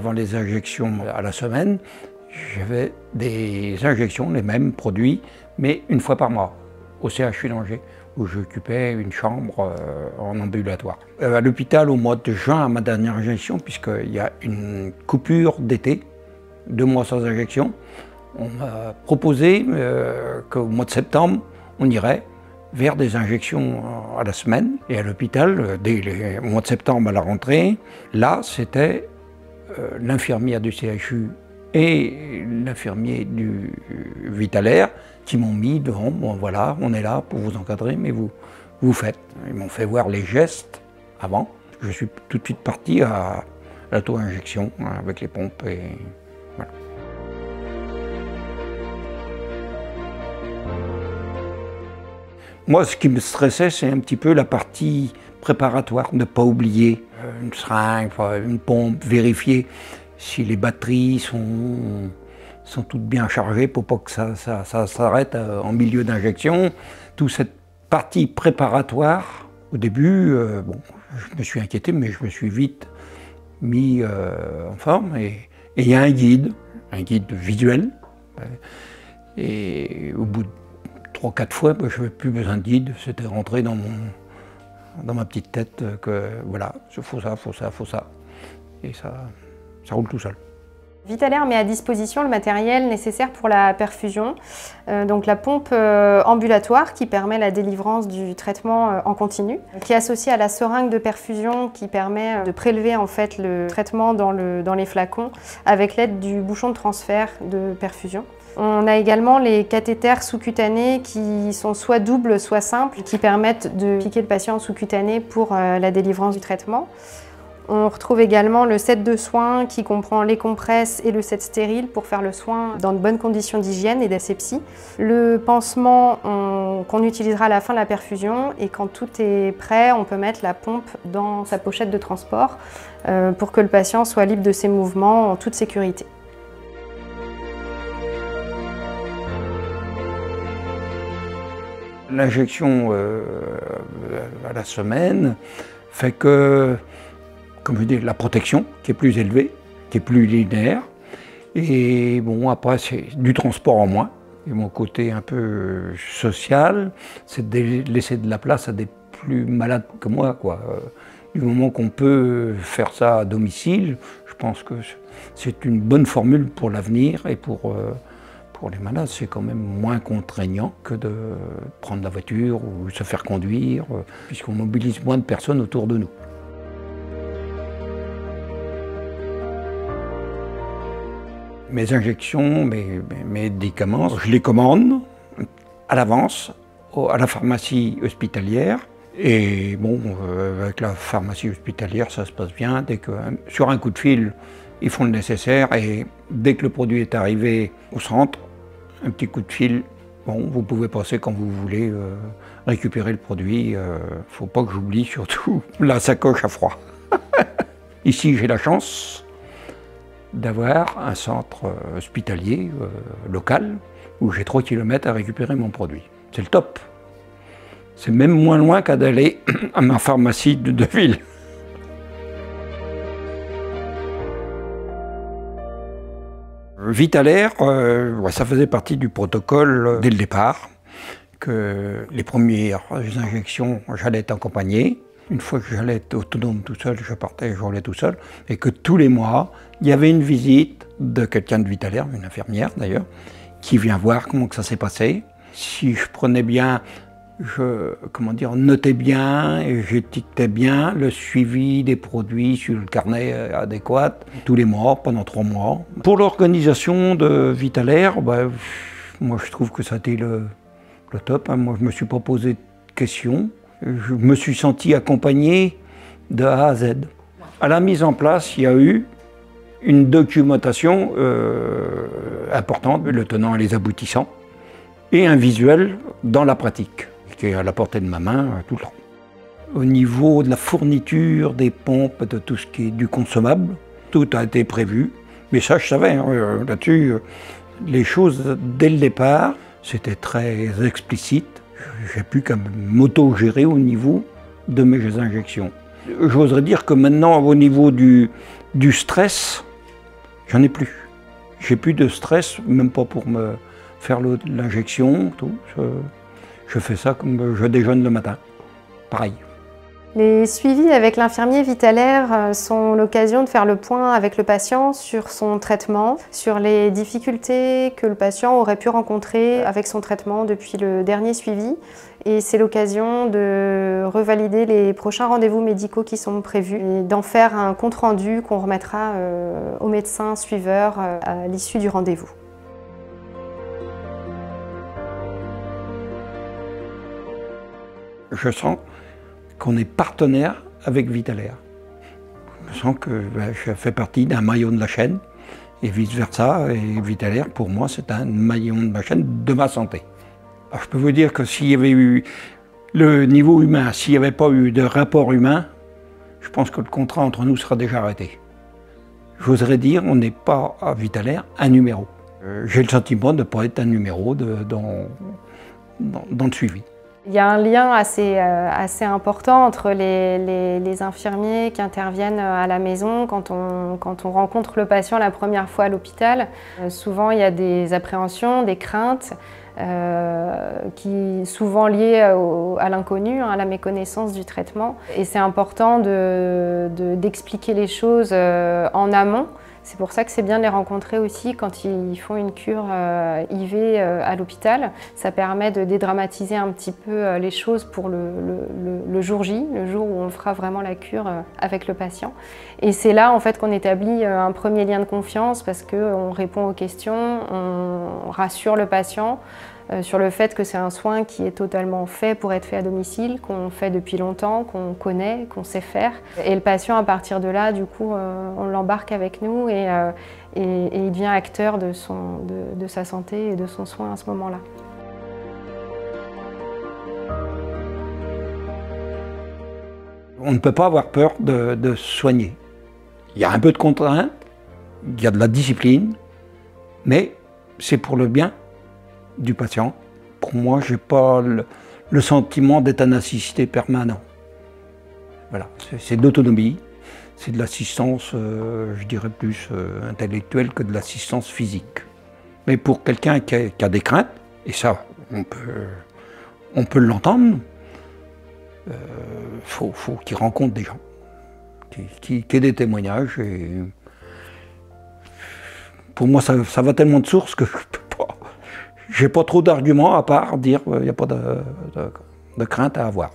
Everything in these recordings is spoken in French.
avant les injections à la semaine, j'avais des injections, les mêmes produits, mais une fois par mois, au CHU d'Angers, où j'occupais une chambre en ambulatoire. À l'hôpital, au mois de juin, à ma dernière injection, puisqu'il y a une coupure d'été, 2 mois sans injection, on m'a proposé qu'au mois de septembre, on irait vers des injections à la semaine. Et à l'hôpital, dès le mois de septembre à la rentrée, là, c'était l'infirmière du CHU et l'infirmier du Vitalaire qui m'ont mis devant, bon voilà, on est là pour vous encadrer, mais vous faites. Ils m'ont fait voir les gestes avant. Je suis tout de suite parti à l'auto-injection avec les pompes et voilà. Moi, ce qui me stressait, c'est un petit peu la partie préparatoire, ne pas oublier une seringue, une pompe, vérifier si les batteries sont toutes bien chargées pour pas que ça s'arrête en milieu d'injection. Toute cette partie préparatoire, au début, bon, je me suis inquiété, mais je me suis vite mis en forme. Et il y a un guide visuel. Et au bout de 3-4 fois, je n'avais plus besoin de guide, c'était rentré dans ma petite tête que voilà, il faut ça, faut ça, faut ça. Et ça roule tout seul. Vitalaire met à disposition le matériel nécessaire pour la perfusion, donc la pompe ambulatoire qui permet la délivrance du traitement en continu, qui est associée à la seringue de perfusion qui permet de prélever en fait le traitement dans les flacons avec l'aide du bouchon de transfert de perfusion. On a également les cathéters sous-cutanés qui sont soit doubles, soit simples, qui permettent de piquer le patient sous-cutané pour la délivrance du traitement. On retrouve également le set de soins qui comprend les compresses et le set stérile pour faire le soin dans de bonnes conditions d'hygiène et d'asepsie. Le pansement qu'on utilisera à la fin de la perfusion, et quand tout est prêt, on peut mettre la pompe dans sa pochette de transport pour que le patient soit libre de ses mouvements en toute sécurité. L'injection à la semaine fait que, comme je dis, la protection qui est plus élevée, qui est plus linéaire. Et bon, après, c'est du transport en moins. Et mon côté un peu social, c'est de laisser de la place à des plus malades que moi, quoi. Du moment qu'on peut faire ça à domicile, je pense que c'est une bonne formule pour l'avenir et pour les malades, c'est quand même moins contraignant que de prendre la voiture ou se faire conduire, puisqu'on mobilise moins de personnes autour de nous. Mes injections, mes médicaments, je les commande à l'avance à la pharmacie hospitalière. Et bon, avec la pharmacie hospitalière, ça se passe bien. Dès que, sur un coup de fil, ils font le nécessaire et dès que le produit est arrivé au centre, un petit coup de fil, bon, vous pouvez passer quand vous voulez récupérer le produit. Faut pas que j'oublie surtout la sacoche à froid. Ici, j'ai la chance d'avoir un centre hospitalier local où j'ai 3 km à récupérer mon produit. C'est le top. C'est même moins loin qu'à d'aller à ma pharmacie de ville. Vitalaire, ça faisait partie du protocole dès le départ, que les premières injections, j'allais être accompagné. Une fois que j'allais être autonome tout seul, je partais, je roulais tout seul. Et que tous les mois, il y avait une visite de quelqu'un de Vitalaire, une infirmière d'ailleurs, qui vient voir comment que ça s'est passé. Si je prenais bien, je notais bien et j'étiquetais bien le suivi des produits sur le carnet adéquat tous les mois, pendant 3 mois. Pour l'organisation de Vitalaire, moi je trouve que ça a été le top. Moi je ne me suis pas posé de questions. Je me suis senti accompagné de A à Z. À la mise en place, il y a eu une documentation importante, le tenant et les aboutissants, et un visuel dans la pratique, qui est à la portée de ma main tout le temps. Au niveau de la fourniture, des pompes, de tout ce qui est du consommable, tout a été prévu. Mais ça, je savais, là-dessus, les choses, dès le départ, c'était très explicite. J'ai plus qu'à m'auto-gérer au niveau de mes injections. J'oserais dire que maintenant, au niveau du stress, J'en ai plus. J'ai plus de stress, même pas pour me faire l'injection, tout. Je fais ça comme je déjeune le matin. Pareil. Les suivis avec l'infirmier vitalaire sont l'occasion de faire le point avec le patient sur son traitement, sur les difficultés que le patient aurait pu rencontrer avec son traitement depuis le dernier suivi. Et c'est l'occasion de revalider les prochains rendez-vous médicaux qui sont prévus et d'en faire un compte-rendu qu'on remettra au médecin suiveur à l'issue du rendez-vous. Je sens qu'on est partenaire avec Vitalaire. Je sens que je fais partie d'un maillon de la chaîne et vice-versa. Et Vitalaire, pour moi, c'est un maillon de ma chaîne, de ma santé. Alors, je peux vous dire que s'il y avait eu le niveau humain, s'il n'y avait pas eu de rapport humain, je pense que le contrat entre nous sera déjà arrêté. J'oserais dire, on n'est pas à Vitalaire un numéro. J'ai le sentiment de ne pas être un numéro dans le suivi. Il y a un lien assez important entre les infirmiers qui interviennent à la maison quand on rencontre le patient la première fois à l'hôpital. Souvent, il y a des appréhensions, des craintes, qui souvent liées à l'inconnu, à la méconnaissance du traitement. Et c'est important d'expliquer les choses en amont. C'est pour ça que c'est bien de les rencontrer aussi quand ils font une cure IV à l'hôpital. Ça permet de dédramatiser un petit peu les choses pour le jour J, le jour où on fera vraiment la cure avec le patient. Et c'est là en fait qu'on établit un premier lien de confiance parce qu'on répond aux questions, on rassure le patient sur le fait que c'est un soin qui est totalement fait pour être fait à domicile, qu'on fait depuis longtemps, qu'on connaît, qu'on sait faire. Et le patient, à partir de là, du coup, on l'embarque avec nous et il devient acteur de sa santé et de son soin à ce moment-là. On ne peut pas avoir peur de soigner. Il y a un peu de contrainte, il y a de la discipline, mais c'est pour le bien du patient. Pour moi, je n'ai pas le sentiment d'être un assisté permanent. Voilà, c'est de l'autonomie, c'est de l'assistance, je dirais plus intellectuelle que de l'assistance physique. Mais pour quelqu'un qui a des craintes, et ça, on peut l'entendre, faut qu'il rencontre des gens, qu'il y ait des témoignages. Et pour moi, ça va tellement de sources que j'ai pas trop d'arguments à part dire qu'il n'y a pas de crainte à avoir.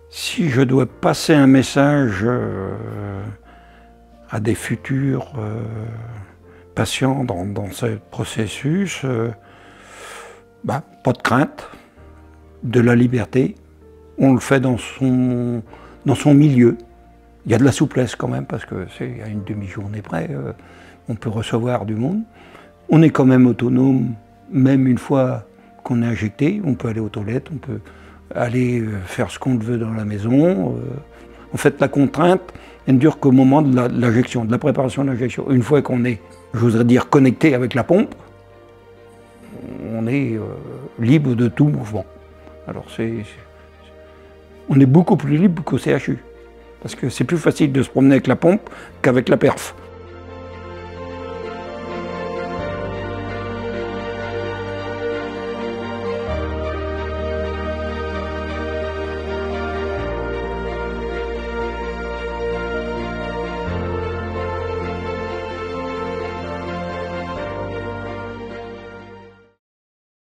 Si je dois passer un message à des futurs patients dans ce processus, pas de crainte, de la liberté. On le fait dans son milieu. Il y a de la souplesse quand même parce que c'est à une demi-journée près, on peut recevoir du monde. On est quand même autonome. Même une fois qu'on est injecté, on peut aller aux toilettes, on peut aller faire ce qu'on veut dans la maison. En fait, la contrainte, elle ne dure qu'au moment de l'injection, de la préparation de l'injection. Une fois qu'on est, j'oserais dire, connecté avec la pompe, on est libre de tout mouvement. Alors on est beaucoup plus libre qu'au CHU, parce que c'est plus facile de se promener avec la pompe qu'avec la perf.